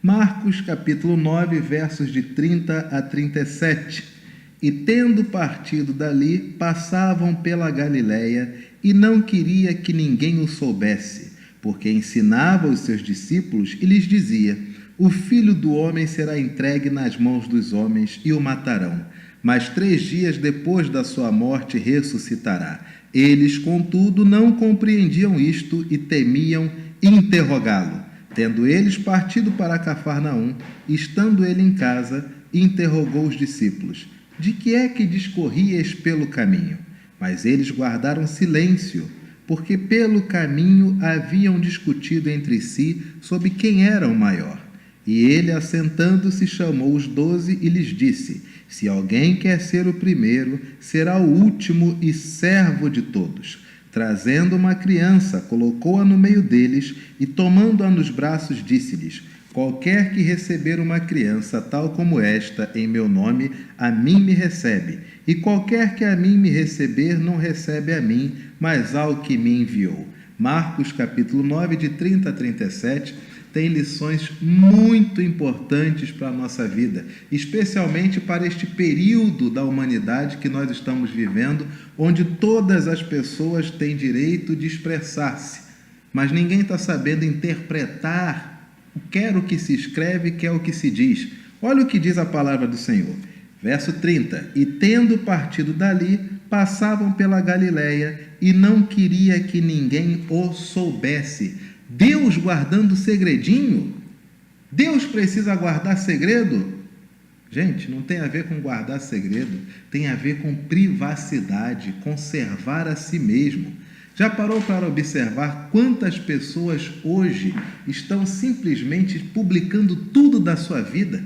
Marcos capítulo 9, versos de 30 a 37. E tendo partido dali, passavam pela Galiléia, e não queria que ninguém o soubesse, porque ensinava os seus discípulos e lhes dizia: o Filho do Homem será entregue nas mãos dos homens e o matarão, mas 3 dias depois da sua morte ressuscitará. Eles, contudo, não compreendiam isto e temiam interrogá-lo. Tendo eles partido para Cafarnaum, estando ele em casa, interrogou os discípulos: de que é que discorríeis pelo caminho? Mas eles guardaram silêncio, porque pelo caminho haviam discutido entre si sobre quem era o maior. E ele, assentando-se, chamou os 12 e lhes disse: se alguém quer ser o primeiro, será o último e servo de todos. Trazendo uma criança, colocou-a no meio deles e, tomando-a nos braços, disse-lhes: qualquer que receber uma criança tal como esta em meu nome, a mim me recebe. E qualquer que a mim me receber, não recebe a mim, mas ao que me enviou. Marcos capítulo 9, de 30 a 37, tem lições muito importantes para a nossa vida, especialmente para este período da humanidade que nós estamos vivendo, onde todas as pessoas têm direito de expressar-se, mas ninguém está sabendo interpretar quer o que se escreve, quer o que se diz. Olha o que diz a palavra do Senhor. Verso 30. E tendo partido dali, passavam pela Galiléia, e não queria que ninguém o soubesse. Deus guardando segredinho? Deus precisa guardar segredo? Gente, não tem a ver com guardar segredo, tem a ver com privacidade, conservar a si mesmo. Já parou para observar quantas pessoas hoje estão simplesmente publicando tudo da sua vida?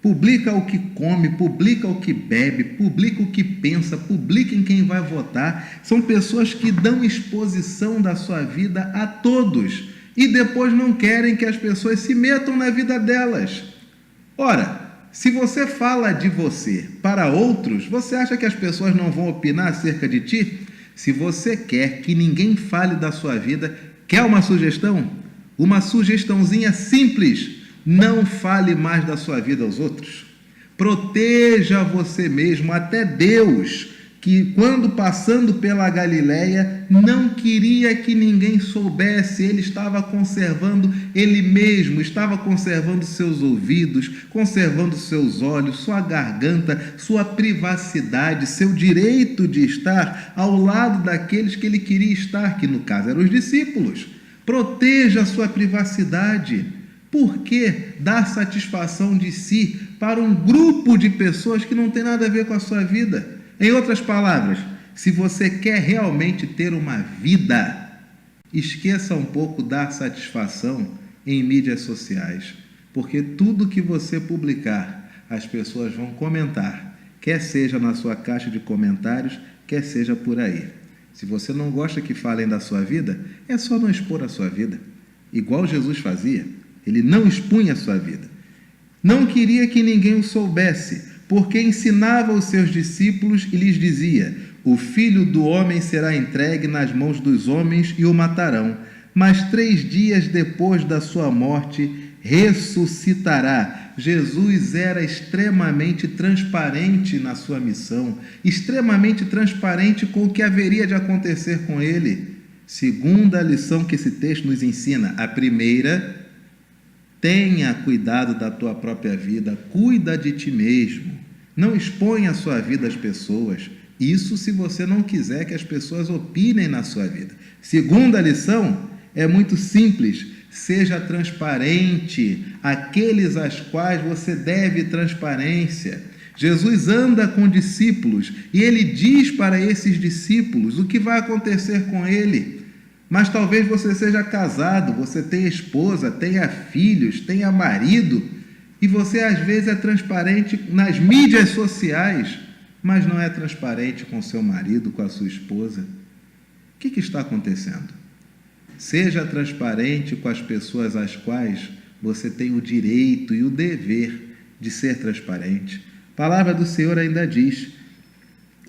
Publica o que come, publica o que bebe, publica o que pensa, publica em quem vai votar. São pessoas que dão exposição da sua vida a todos e depois não querem que as pessoas se metam na vida delas. Ora, se você fala de você para outros, você acha que as pessoas não vão opinar acerca de ti? Se você quer que ninguém fale da sua vida, quer uma sugestão? Uma sugestãozinha simples: não fale mais da sua vida aos outros. Proteja você mesmo. Até Deus, que quando passando pela Galiléia, não queria que ninguém soubesse. Ele estava conservando ele mesmo, estava conservando seus ouvidos, conservando seus olhos, sua garganta, sua privacidade, seu direito de estar ao lado daqueles que ele queria estar, que no caso eram os discípulos. Proteja a sua privacidade. Por que dar satisfação de si para um grupo de pessoas que não tem nada a ver com a sua vida? Em outras palavras, se você quer realmente ter uma vida, esqueça um pouco dar satisfação em mídias sociais, porque tudo que você publicar, as pessoas vão comentar, quer seja na sua caixa de comentários, quer seja por aí. Se você não gosta que falem da sua vida, é só não expor a sua vida, igual Jesus fazia. Ele não expunha a sua vida. Não queria que ninguém o soubesse, porque ensinava os seus discípulos e lhes dizia: o Filho do Homem será entregue nas mãos dos homens e o matarão, mas 3 dias depois da sua morte ressuscitará. Jesus era extremamente transparente na sua missão, extremamente transparente com o que haveria de acontecer com ele. Segunda lição que esse texto nos ensina: a primeira, tenha cuidado da tua própria vida, cuida de ti mesmo. Não exponha a sua vida às pessoas. Isso se você não quiser que as pessoas opinem na sua vida. Segunda lição é muito simples: seja transparente àqueles às quais você deve transparência. Jesus anda com discípulos e ele diz para esses discípulos o que vai acontecer com ele. Mas talvez você seja casado, você tenha esposa, tenha filhos, tenha marido, e você às vezes é transparente nas mídias sociais, mas não é transparente com seu marido, com a sua esposa. O que está acontecendo? Seja transparente com as pessoas às quais você tem o direito e o dever de ser transparente. A palavra do Senhor ainda diz: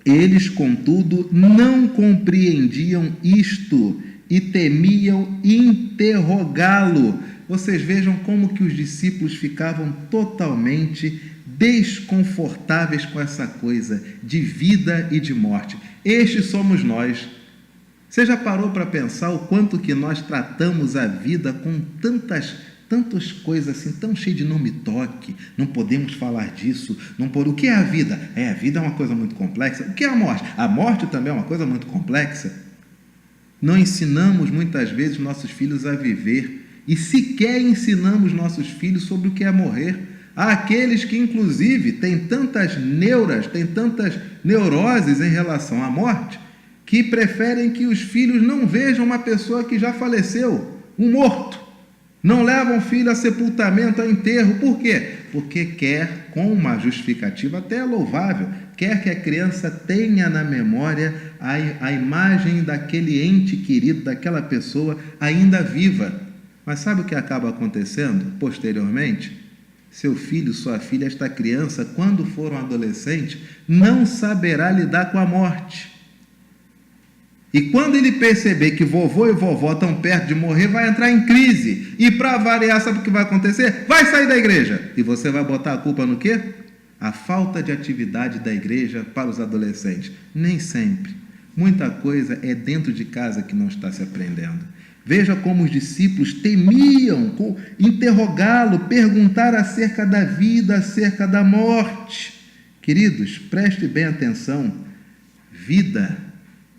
eles, contudo, não compreendiam isto e temiam interrogá-lo. vocês vejam como que os discípulos ficavam totalmente desconfortáveis com essa coisa de vida e de morte. Estes somos nós. Você já parou para pensar o quanto que nós tratamos a vida com tantas coisas assim, tão cheio de não me toque, não podemos falar disso, o que é a vida? A vida é uma coisa muito complexa. O que é a morte? A morte também é uma coisa muito complexa. Não ensinamos muitas vezes nossos filhos a viver e sequer ensinamos nossos filhos sobre o que é morrer. Há aqueles que, inclusive, têm tantas neuroses em relação à morte, que preferem que os filhos não vejam uma pessoa que já faleceu, um morto. Não levam o filho a sepultamento, a enterro. Por quê? Porque quer, com uma justificativa até louvável, quer que a criança tenha na memória a imagem daquele ente querido, daquela pessoa ainda viva. Mas sabe o que acaba acontecendo posteriormente? Seu filho, sua filha, esta criança, quando for um adolescente, não saberá lidar com a morte. E quando ele perceber que vovô e vovó estão perto de morrer, vai entrar em crise. E para variar, sabe o que vai acontecer? Vai sair da igreja. E você vai botar a culpa no quê? A falta de atividade da igreja para os adolescentes. Nem sempre. Muita coisa é dentro de casa que não está se aprendendo. Veja como os discípulos temiam interrogá-lo, perguntar acerca da vida, acerca da morte. Queridos, preste bem atenção. Vida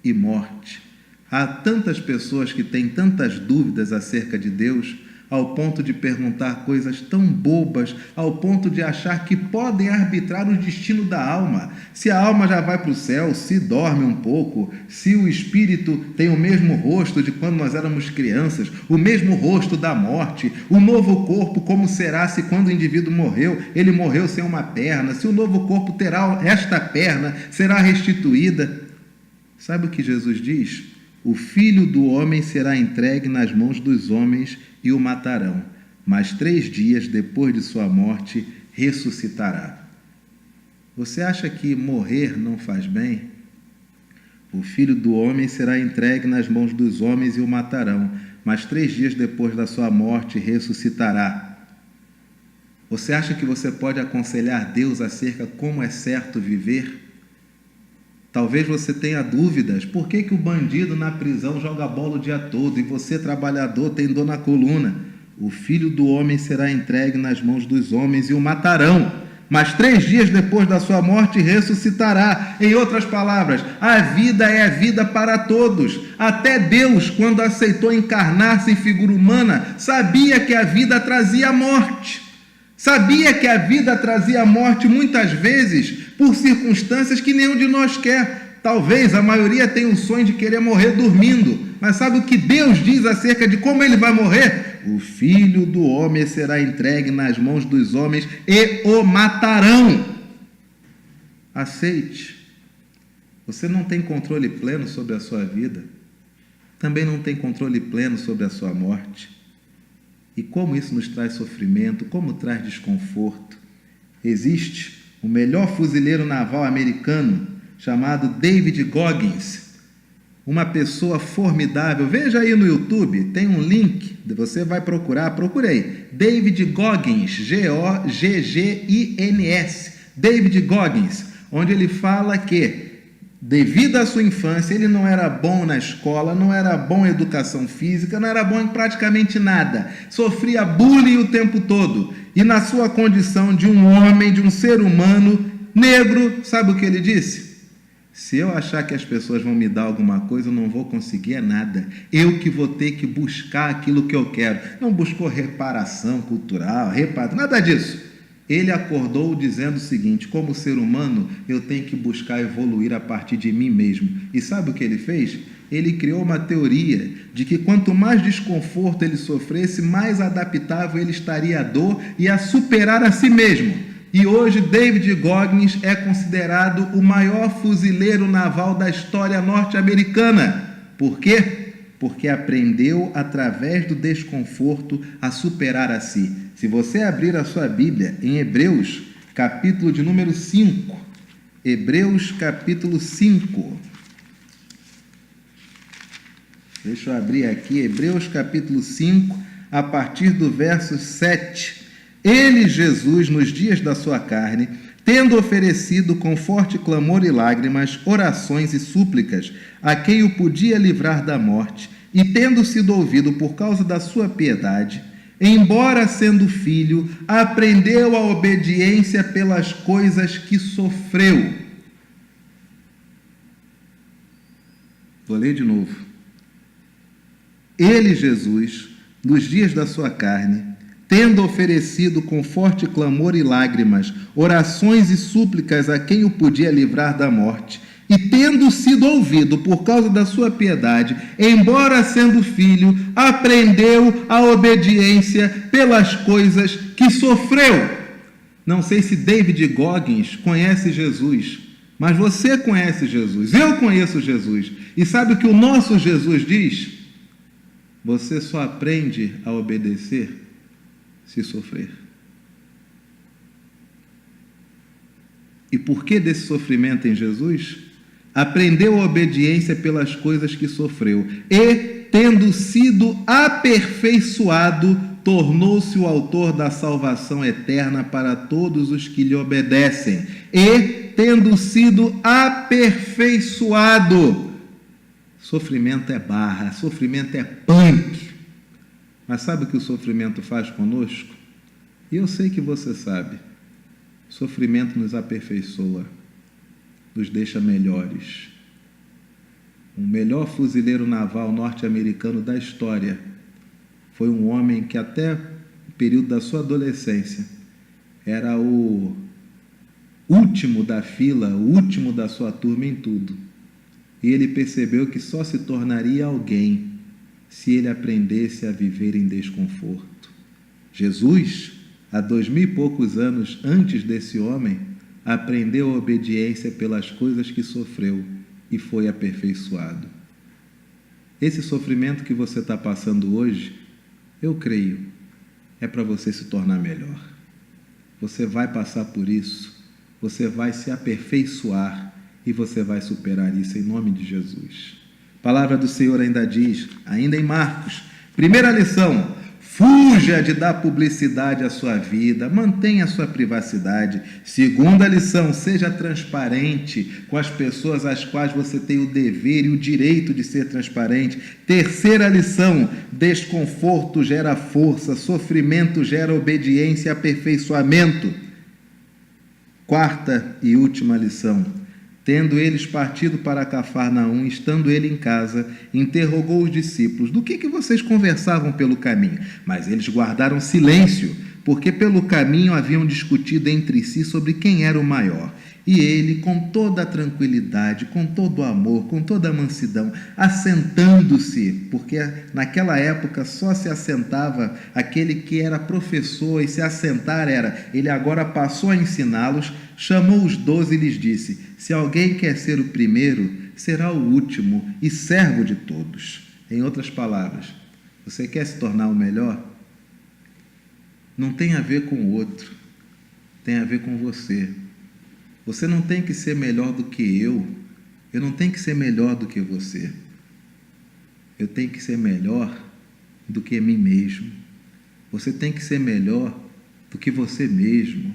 e morte. Há tantas pessoas que têm tantas dúvidas acerca de Deus, ao ponto de perguntar coisas tão bobas, ao ponto de achar que podem arbitrar o destino da alma. Se a alma já vai para o céu, se dorme um pouco, se o espírito tem o mesmo rosto de quando nós éramos crianças, o mesmo rosto da morte, o novo corpo, como será se quando o indivíduo morreu, ele morreu sem uma perna, se o novo corpo terá esta perna, será restituída. Sabe o que Jesus diz? O Filho do Homem será entregue nas mãos dos homens e o matarão, mas 3 dias depois de sua morte ressuscitará. Você acha que morrer não faz bem? O Filho do Homem será entregue nas mãos dos homens e o matarão, mas 3 dias depois da sua morte ressuscitará. Você acha que você pode aconselhar Deus acerca de como é certo viver? Talvez você tenha dúvidas. Por que o bandido na prisão joga bola o dia todo e você, trabalhador, tem dor na coluna? O Filho do Homem será entregue nas mãos dos homens e o matarão, mas 3 dias depois da sua morte ressuscitará. Em outras palavras, a vida é a vida para todos. Até Deus, quando aceitou encarnar-se em figura humana, sabia que a vida trazia morte. Sabia que a vida trazia morte muitas vezes por circunstâncias que nenhum de nós quer. Talvez a maioria tenha o sonho de querer morrer dormindo. Mas sabe o que Deus diz acerca de como ele vai morrer? O Filho do Homem será entregue nas mãos dos homens e o matarão. Aceite. Você não tem controle pleno sobre a sua vida. Também não tem controle pleno sobre a sua morte. E como isso nos traz sofrimento, como traz desconforto. Existe o melhor fuzileiro naval americano, chamado David Goggins, uma pessoa formidável. Veja aí no YouTube, tem um link, você vai procurar, procurei, David Goggins, Goggins, David Goggins, onde ele fala que, devido à sua infância, ele não era bom na escola, não era bom em educação física, não era bom em praticamente nada. Sofria bullying o tempo todo. E na sua condição de um homem, de um ser humano negro, sabe o que ele disse? Se eu achar que as pessoas vão me dar alguma coisa, eu não vou conseguir nada. Eu que vou ter que buscar aquilo que eu quero. Não buscou reparação cultural, nada disso. Ele acordou dizendo o seguinte: como ser humano, eu tenho que buscar evoluir a partir de mim mesmo. E sabe o que ele fez? Ele criou uma teoria de que quanto mais desconforto ele sofresse, mais adaptável ele estaria à dor e a superar a si mesmo. E hoje David Goggins é considerado o maior fuzileiro naval da história norte-americana. Por quê? Porque aprendeu, através do desconforto, a superar a si. Se você abrir a sua Bíblia em Hebreus, capítulo de número 5, Hebreus, capítulo 5. Deixa eu abrir aqui, Hebreus, capítulo 5, a partir do verso 7. Ele, Jesus, nos dias da sua carne, tendo oferecido com forte clamor e lágrimas, orações e súplicas a quem o podia livrar da morte, e tendo sido ouvido por causa da sua piedade, embora sendo filho, aprendeu a obediência pelas coisas que sofreu. Vou ler de novo. Ele, Jesus, nos dias da sua carne, tendo oferecido com forte clamor e lágrimas, orações e súplicas a quem o podia livrar da morte, e tendo sido ouvido por causa da sua piedade, embora sendo filho, aprendeu a obediência pelas coisas que sofreu. Não sei se David Goggins conhece Jesus, mas você conhece Jesus, eu conheço Jesus. E sabe o que o nosso Jesus diz? Você só aprende a obedecer se sofrer. E por que desse sofrimento em Jesus? Aprendeu a obediência pelas coisas que sofreu, e, tendo sido aperfeiçoado, tornou-se o autor da salvação eterna para todos os que lhe obedecem. E, tendo sido aperfeiçoado, sofrimento é barra, sofrimento é punk. Mas sabe o que o sofrimento faz conosco? E eu sei que você sabe. O sofrimento nos aperfeiçoa, nos deixa melhores. O melhor fuzileiro naval norte-americano da história foi um homem que até o período da sua adolescência era o último da fila, o último da sua turma em tudo. E ele percebeu que só se tornaria alguém se ele aprendesse a viver em desconforto. Jesus, há 2000 e poucos anos antes desse homem, aprendeu a obediência pelas coisas que sofreu e foi aperfeiçoado. Esse sofrimento que você está passando hoje, eu creio, é para você se tornar melhor. Você vai passar por isso, você vai se aperfeiçoar e você vai superar isso em nome de Jesus. A palavra do Senhor ainda diz, ainda em Marcos, primeira lição: fuja de dar publicidade à sua vida, mantenha a sua privacidade. Segunda lição: seja transparente com as pessoas às quais você tem o dever e o direito de ser transparente. Terceira lição: desconforto gera força, sofrimento gera obediência e aperfeiçoamento. Quarta e última lição: tendo eles partido para Cafarnaum, estando ele em casa, interrogou os discípulos: do que vocês conversavam pelo caminho? Mas eles guardaram silêncio, porque pelo caminho haviam discutido entre si sobre quem era o maior. E ele, com toda a tranquilidade, com todo o amor, com toda a mansidão, assentando-se, porque naquela época só se assentava aquele que era professor, e se assentar era, ele agora passou a ensiná-los, chamou os 12 e lhes disse: se alguém quer ser o primeiro, será o último e servo de todos. Em outras palavras, você quer se tornar o melhor? Não tem a ver com o outro, tem a ver com você. Você não tem que ser melhor do que eu não tenho que ser melhor do que você. Eu tenho que ser melhor do que mim mesmo. Você tem que ser melhor do que você mesmo.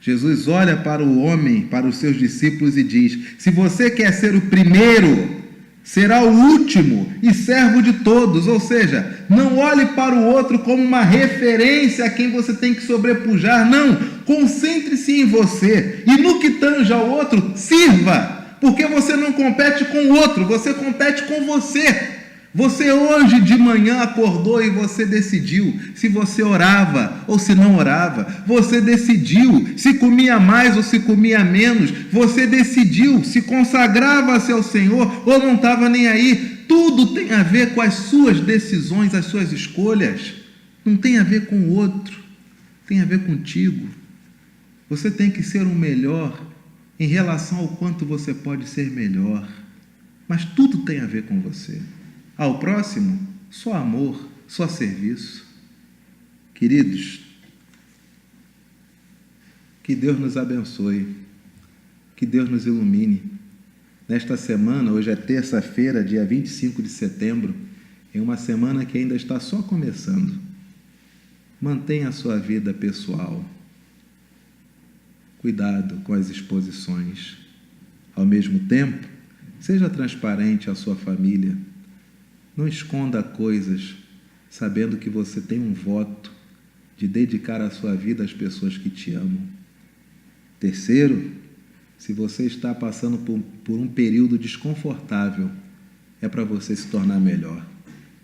Jesus olha para o homem, para os seus discípulos e diz: se você quer ser o primeiro, será o último e servo de todos. Ou seja, não olhe para o outro como uma referência a quem você tem que sobrepujar. Não, concentre-se em você e no que tange ao outro, sirva, porque você não compete com o outro, você compete com você. Você hoje de manhã acordou e você decidiu se você orava ou se não orava. Você decidiu se comia mais ou se comia menos. Você decidiu se consagrava-se ao Senhor ou não estava nem aí. Tudo tem a ver com as suas decisões, as suas escolhas. Não tem a ver com o outro, tem a ver contigo. Você tem que ser o melhor em relação ao quanto você pode ser melhor. Mas tudo tem a ver com você. Ao próximo, só amor, só serviço. Queridos, que Deus nos abençoe, que Deus nos ilumine. Nesta semana, hoje é terça-feira, dia 25 de setembro, em uma semana que ainda está só começando. Mantenha a sua vida pessoal. Cuidado com as exposições. Ao mesmo tempo, seja transparente à sua família. Não esconda coisas, sabendo que você tem um voto de dedicar a sua vida às pessoas que te amam. Terceiro, se você está passando por um período desconfortável, é para você se tornar melhor.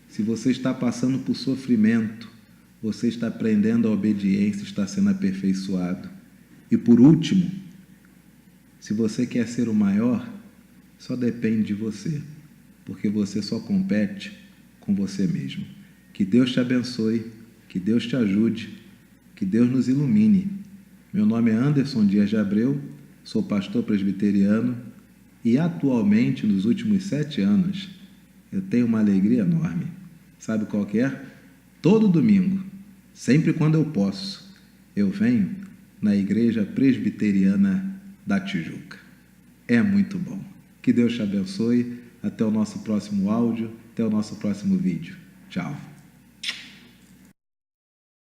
Se você está passando por sofrimento, você está aprendendo a obediência, está sendo aperfeiçoado. E por último, se você quer ser o maior, só depende de você, porque você só compete com você mesmo. Que Deus te abençoe, que Deus te ajude, que Deus nos ilumine. Meu nome é Anderson Dias de Abreu, sou pastor presbiteriano e atualmente, nos últimos 7 anos, eu tenho uma alegria enorme. Sabe qual que é? Todo domingo, sempre quando eu posso, eu venho na Igreja Presbiteriana da Tijuca. É muito bom. Que Deus te abençoe. Até o nosso próximo áudio, até o nosso próximo vídeo. Tchau.